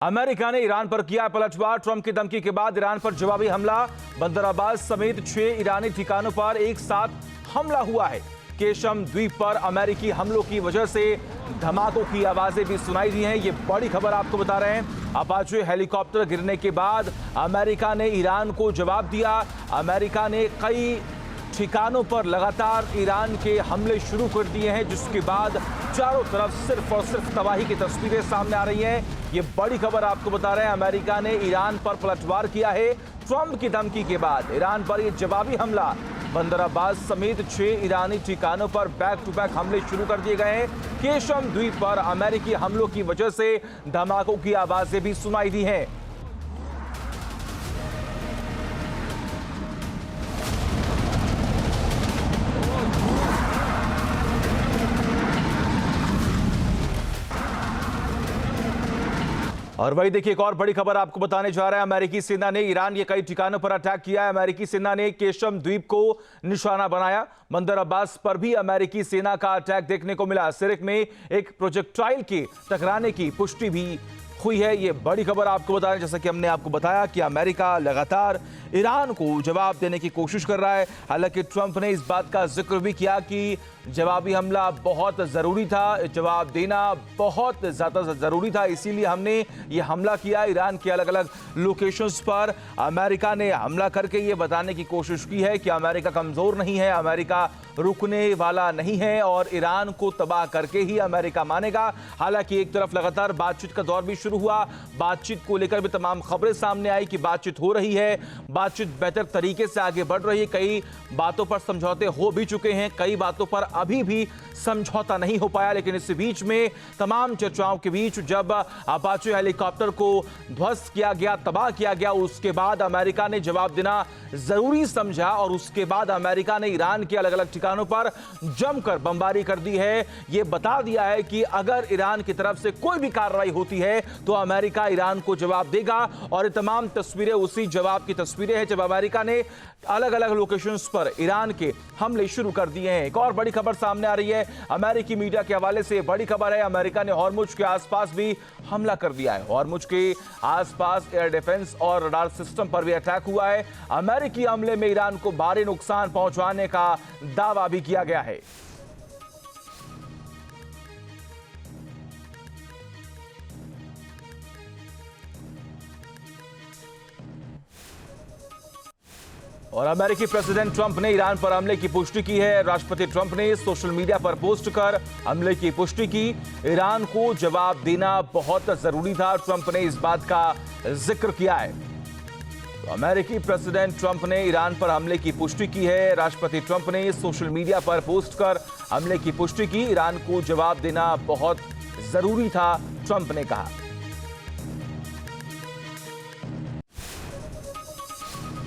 America ने Iran पर किया पलटवार। ट्रंप की धमकी के बाद ईरान पर जवाबी हमला। बंदर अब्बास समेत 6 ईरानी ठिकानों पर एक साथ हमला हुआ है। केशम द्वीप पर अमेरिकी हमलों की वजह से धमाकों की आवाजें भी सुनाई दी हैं। ये बड़ी खबर आपको बता रहे हैं। अपाचे हेलीकॉप्टर गिरने के बाद अमेरिका ने ईरान को जवाब दिया। अमेरिका ने कई ठिकानों पर लगातार ईरान के हमले शुरू कर दिए हैं, जिसके बाद चारों तरफ सिर्फ और सिर्फ तबाही की तस्वीरें सामने आ रही हैं। ये बड़ी खबर आपको बता रहे हैं। अमेरिका ने ईरान पर पलटवार किया है। ट्रंप की धमकी के बाद ईरान पर यह जवाबी हमला। बंदर अब्बास समेत 6 ईरानी ठिकानों पर बैक टू बैक हमले शुरू कर दिए गए हैं। केशम द्वीप पर अमेरिकी हमलों की वजह से धमाकों की आवाजें भी सुनाई दी हैं। और वही देखिए, एक और बड़ी खबर आपको बताने जा रहे हैं। अमेरिकी सेना ने ईरान के कई ठिकानों पर अटैक किया है। अमेरिकी सेना ने केशम द्वीप को निशाना बनाया। बंदर अब्बास पर भी अमेरिकी सेना का अटैक देखने को मिला। सिरिक में एक प्रोजेक्टाइल के टकराने की पुष्टि भी हुई है। ये बड़ी खबर आपको बता रहे हैं। जैसा कि हमने आपको बताया कि अमेरिका लगातार ईरान को जवाब देने की कोशिश कर रहा है। हालांकि ट्रंप ने इस बात का जिक्र भी किया कि जवाबी हमला बहुत ज़रूरी था, जवाब देना बहुत ज़्यादा ज़रूरी था, इसीलिए हमने ये हमला किया। ईरान के अलग अलग लोकेशंस पर अमेरिका ने हमला करके ये बताने की कोशिश की है कि अमेरिका कमज़ोर नहीं है, अमेरिका रुकने वाला नहीं है और ईरान को तबाह करके ही अमेरिका मानेगा। हालांकि एक तरफ लगातार बातचीत का दौर भी शुरू हुआ। बातचीत को लेकर भी तमाम खबरें सामने आई कि बातचीत हो रही है, बातचीत बेहतर तरीके से आगे बढ़ रही है। कई बातों पर समझौते हो भी चुके हैं, कई बातों पर अभी भी समझौता नहीं हो पाया। लेकिन इस बीच में तमाम चर्चाओं के बीच जब अपाचे हेलीकॉप्टर को ध्वस्त किया गया, तबाह किया गया, उसके बाद अमेरिका ने जवाब देना जरूरी समझा और उसके बाद अमेरिका ने ईरान के अलग अलग ठिकानों पर जमकर बमबारी कर दी है। यह बता दिया है कि अगर ईरान की तरफ से कोई भी कार्रवाई होती है तो अमेरिका ईरान को जवाब देगा। और ये तमाम तस्वीरें उसी जवाब की तस्वीरें हैं जब अमेरिका ने अलग अलग लोकेशंस पर ईरान के हमले शुरू कर दिए हैं। एक और बड़ी खबर सामने आ रही है अमेरिकी मीडिया के हवाले से। बड़ी खबर है, अमेरिका ने हॉर्मुज के आसपास भी हमला कर दिया है। हॉर्मुज के आसपास एयर डिफेंस और रडार सिस्टम पर भी अटैक हुआ है। अमेरिकी हमले में ईरान को भारी नुकसान पहुंचाने का दावा भी किया गया है। और अमेरिकी प्रेसिडेंट ट्रंप ने ईरान पर हमले की पुष्टि की है। राष्ट्रपति ट्रंप ने सोशल मीडिया पर पोस्ट कर हमले की पुष्टि की। ईरान को जवाब देना बहुत जरूरी था, ट्रंप ने इस बात का जिक्र किया है। तो अमेरिकी प्रेसिडेंट ट्रंप ने ईरान पर हमले की पुष्टि की है। राष्ट्रपति ट्रंप ने सोशल मीडिया पर पोस्ट कर हमले की पुष्टि की। ईरान को जवाब देना बहुत जरूरी था, ट्रंप ने कहा।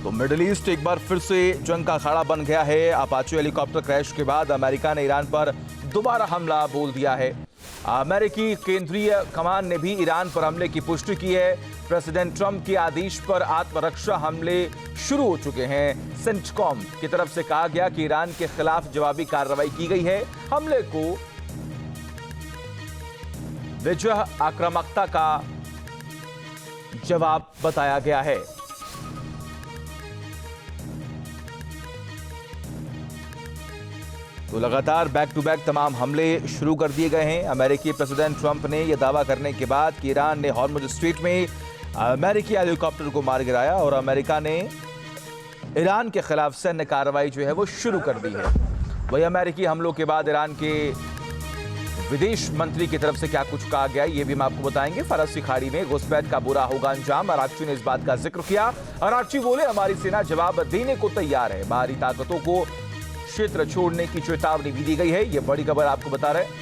तो मिडिल ईस्ट एक बार फिर से जंग का अखाड़ा बन गया है। अपाचे हेलीकॉप्टर क्रैश के बाद अमेरिका ने ईरान पर दोबारा हमला बोल दिया है। अमेरिकी केंद्रीय कमान ने भी ईरान पर हमले की पुष्टि की है। प्रेसिडेंट ट्रंप के आदेश पर आत्मरक्षा हमले शुरू हो चुके हैं। सेंटकॉम की तरफ से कहा गया कि ईरान के खिलाफ जवाबी कार्रवाई की गई है। हमले को विजय आक्रामकता का जवाब बताया गया है। तो लगातार बैक टू बैक तमाम हमले शुरू कर दिए गए हैं। अमेरिकी प्रेसिडेंट ट्रंप ने यह दावा करने के बाद कि ईरान ने हॉर्मुज स्ट्रेट में अमेरिकी हेलीकॉप्टर को मार गिराया और अमेरिका ने ईरान के खिलाफ सैन्य कार्रवाई जो है वो शुरू कर दी है। वही अमेरिकी हमलों के बाद ईरान के विदेश मंत्री की तरफ से क्या कुछ कहा गया, ये भी हम आपको बताएंगे। फारसी खाड़ी में घुसपैठ का बुरा होगा अंजाम, अरागची ने इस बात का जिक्र किया। अरागची बोले, हमारी सेना जवाब देने को तैयार है। बाहरी ताकतों को क्षेत्र छोड़ने की चेतावनी भी दी गई है। यह बड़ी खबर आपको बता रहे हैं।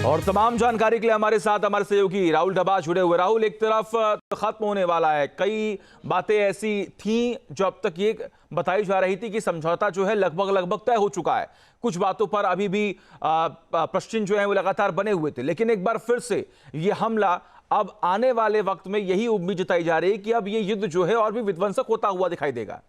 और तमाम जानकारी के लिए हमारे साथ हमारे सहयोगी राहुल डबा जुड़े हुए। राहुल, एक तरफ खत्म होने वाला है, कई बातें ऐसी थीं जो अब तक ये बताई जा रही थी कि समझौता जो है लगभग तय हो चुका है। कुछ बातों पर अभी भी प्रश्न जो है वो लगातार बने हुए थे, लेकिन एक बार फिर से ये हमला अब आने वाले वक्त में यही उम्मीद जताई जा रही है कि अब ये युद्ध जो है और भी विध्वंसक होता हुआ दिखाई देगा।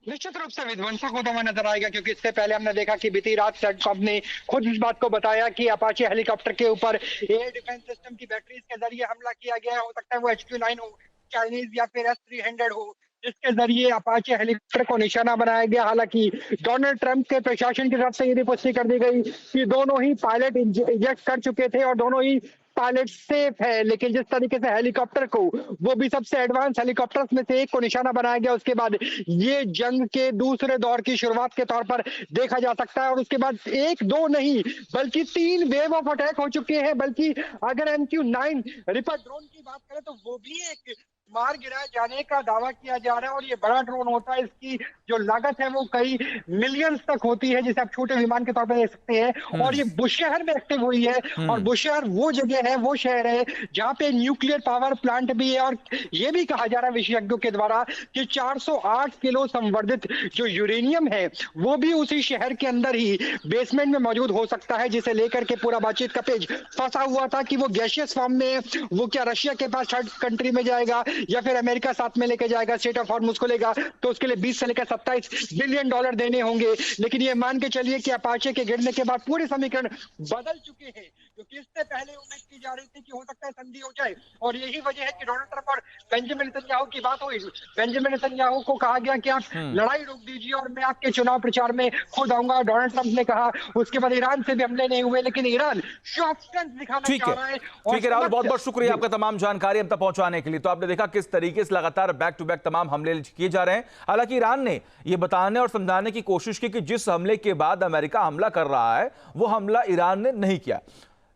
निश्चित रूप से विध्वंसक होता हुआ नजर आएगा, क्योंकि इससे पहले हमने देखा कि बीती रात सेटकॉम ने खुद इस बात को बताया कि अपाचे हेलीकॉप्टर के ऊपर एयर डिफेंस सिस्टम की बैटरीज के जरिए हमला किया गया। हो सकता है वो HQ-9 हो, चाइनीज, या फिर S-300 हो, जिसके जरिए अपाचे हेलीकॉप्टर को निशाना बनाया गया। हालांकि डोनाल्ड ट्रंप के प्रशासन की तरफ से ये भी पुष्टि कर दी गई कि दोनों ही पायलट इजेक्ट कर चुके थे और दोनों ही पायलट सेफ है। लेकिन जिस तरीके से हेलीकॉप्टर को, वो भी सबसे एडवांस हेलीकॉप्टर्स में से एक को निशाना बनाया गया, उसके बाद ये जंग के दूसरे दौर की शुरुआत के तौर पर देखा जा सकता है। और उसके बाद एक दो नहीं बल्कि 3 वेव ऑफ अटैक हो चुके हैं। बल्कि अगर MQ-9 रिपर ड्रोन की बात करें तो वो भी एक मार गिराए जाने का दावा किया जा रहा है। और ये बड़ा ड्रोन होता है, इसकी जो लागत है वो कई मिलियंस तक होती है, जिसे आप छोटे विमान के तौर पर देख सकते हैं। और ये बुशहर में एक्टिव हुई है। और बुशहर वो जगह है, वो शहर है जहाँ पे न्यूक्लियर पावर प्लांट भी है। और ये भी कहा जा रहा है विशेषज्ञों के द्वारा कि 408 किलो संवर्धित जो यूरेनियम है वो भी उसी शहर के अंदर ही बेसमेंट में मौजूद हो सकता है, जिसे लेकर के पूरा बातचीत का पेज फंसा हुआ था कि वो गैसियस फॉर्म में वो क्या रशिया के पास थर्ड कंट्री में जाएगा या फिर अमेरिका साथ में लेके जाएगा, स्टेट ऑफ हॉर्मुज को लेगा, तो उसके लिए 20 से लेकर 27 बिलियन डॉलर देने होंगे। लेकिन ये मान के चलिए कि अपाचे के गिरने के बाद पूरे समीकरण बदल चुके हैं, क्योंकि इससे पहले उम्मीद की जा रही थी कि हो सकता है संधि हो जाए। और यही वजह है कि डोनाल्ड ट्रंप और बेंजामिन नेतन्याहू की बात हुई। बेंजामिन नेतन्याहू को कहा गया कि आप लड़ाई रोक दीजिए और मैं आपके चुनाव प्रचार में खुद आऊंगा। डोनाल्ड ट्रंप ने कहा। उसके बाद ईरान से भी हमले नहीं हुए, लेकिन ईरान शॉफ्टनेस दिखाना चाह रहा है। ठीक है राहुल, बहुत बहुत शुक्रिया आपका तमाम जानकारी हम तक पहुंचाने के लिए। तो आपने देखा किस तरीके से लगातार बैक टू बैक तमाम हमले किए जा रहे हैं। हालांकि ईरान ने यह बताने और समझाने की कोशिश की कि जिस हमले के बाद अमेरिका हमला कर रहा है वो हमला ईरान ने नहीं किया।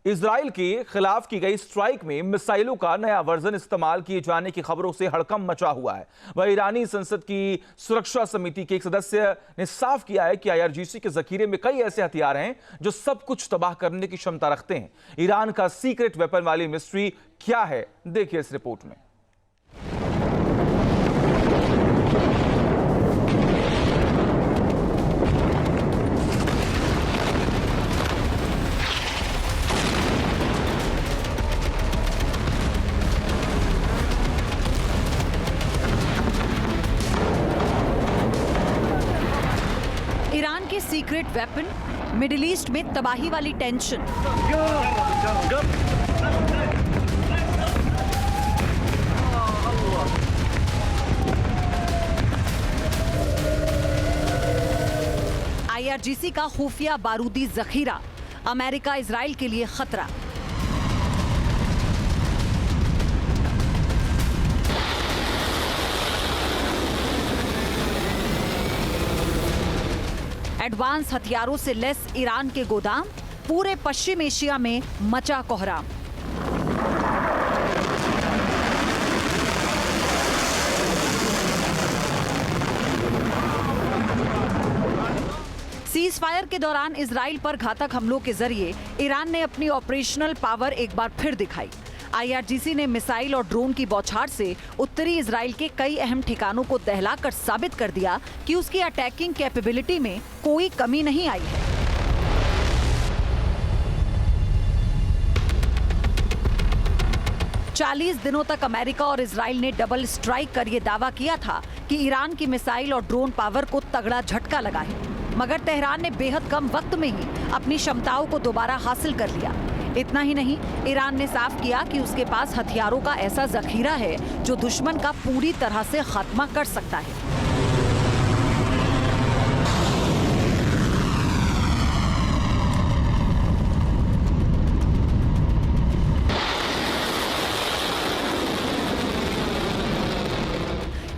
इजराइल के खिलाफ की गई स्ट्राइक में मिसाइलों का नया वर्जन इस्तेमाल किए जाने की खबरों से हड़कंप मचा हुआ है। वह ईरानी संसद की सुरक्षा समिति के एक सदस्य ने साफ किया है कि IRGC के जखीरे में कई ऐसे हथियार हैं जो सब कुछ तबाह करने की क्षमता रखते हैं। ईरान का सीक्रेट वेपन वाली मिस्ट्री क्या है, देखिए इस रिपोर्ट में। ईरान के सीक्रेट वेपन, मिडिल ईस्ट में तबाही वाली टेंशन। IRGC का खुफिया बारूदी जखीरा, अमेरिका इजराइल के लिए खतरा। एडवांस हथियारों से लैस ईरान के गोदाम, पूरे पश्चिम एशिया में मचा कोहराम। सीज फायर के दौरान इजराइल पर घातक हमलों के जरिए ईरान ने अपनी ऑपरेशनल पावर एक बार फिर दिखाई। IRGC ने मिसाइल और ड्रोन की बौछार से उत्तरी इजराइल के कई अहम ठिकानों को दहलाकर साबित कर दिया कि उसकी अटैकिंग कैपेबिलिटी में कोई कमी नहीं आई है। चालीस दिनों तक अमेरिका और इजराइल ने डबल स्ट्राइक कर यह दावा किया था कि ईरान की मिसाइल और ड्रोन पावर को तगड़ा झटका लगा है, मगर तेहरान ने बेहद कम वक्त में ही अपनी क्षमताओं को दोबारा हासिल कर लिया। इतना ही नहीं, ईरान ने साफ किया कि उसके पास हथियारों का ऐसा जखीरा है जो दुश्मन का पूरी तरह से खात्मा कर सकता है।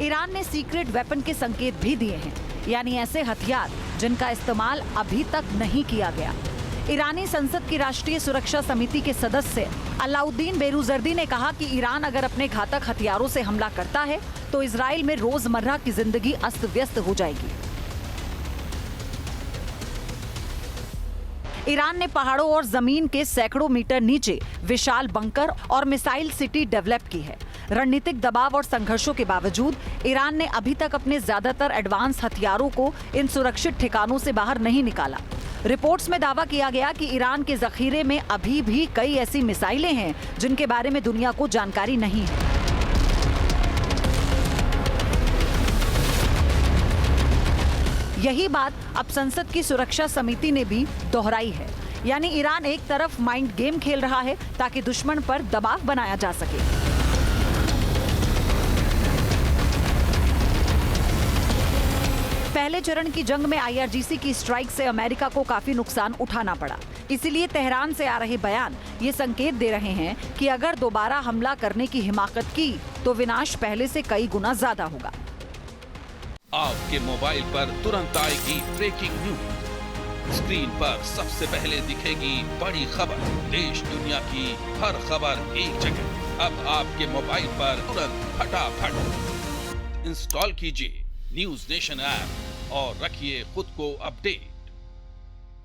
ईरान ने सीक्रेट वेपन के संकेत भी दिए हैं, यानी ऐसे हथियार जिनका इस्तेमाल अभी तक नहीं किया गया। ईरानी संसद की राष्ट्रीय सुरक्षा समिति के सदस्य अलाउद्दीन बेरूजर्दी ने कहा कि ईरान अगर अपने घातक हथियारों से हमला करता है तो इजराइल में रोजमर्रा की जिंदगी अस्त व्यस्त हो जाएगी। ईरान ने पहाड़ों और जमीन के सैकड़ों मीटर नीचे विशाल बंकर और मिसाइल सिटी डेवलप की है। रणनीतिक दबाव और संघर्षों के बावजूद ईरान ने अभी तक अपने ज्यादातर एडवांस हथियारों को इन सुरक्षित ठिकानों से बाहर नहीं निकाला। रिपोर्ट्स में दावा किया गया कि ईरान के जखीरे में अभी भी कई ऐसी मिसाइलें हैं जिनके बारे में दुनिया को जानकारी नहीं है। यही बात अब संसद की सुरक्षा समिति ने भी दोहराई है। यानी ईरान एक तरफ माइंड गेम खेल रहा है ताकि दुश्मन पर दबाव बनाया जा सके। पहले चरण की जंग में IRGC की स्ट्राइक से अमेरिका को काफी नुकसान उठाना पड़ा। इसीलिए तेहरान से आ रहे बयान ये संकेत दे रहे हैं कि अगर दोबारा हमला करने की हिमाकत की तो विनाश पहले से कई गुना ज्यादा होगा। आपके मोबाइल पर तुरंत आएगी ब्रेकिंग न्यूज। स्क्रीन पर सबसे पहले दिखेगी बड़ी खबर। देश दुनिया की हर खबर एक जगह। अब आपके मोबाइल पर तुरंत फटाफट इंस्टॉल कीजिए न्यूज नेशन ऐप और रखिए खुद को अपडेट।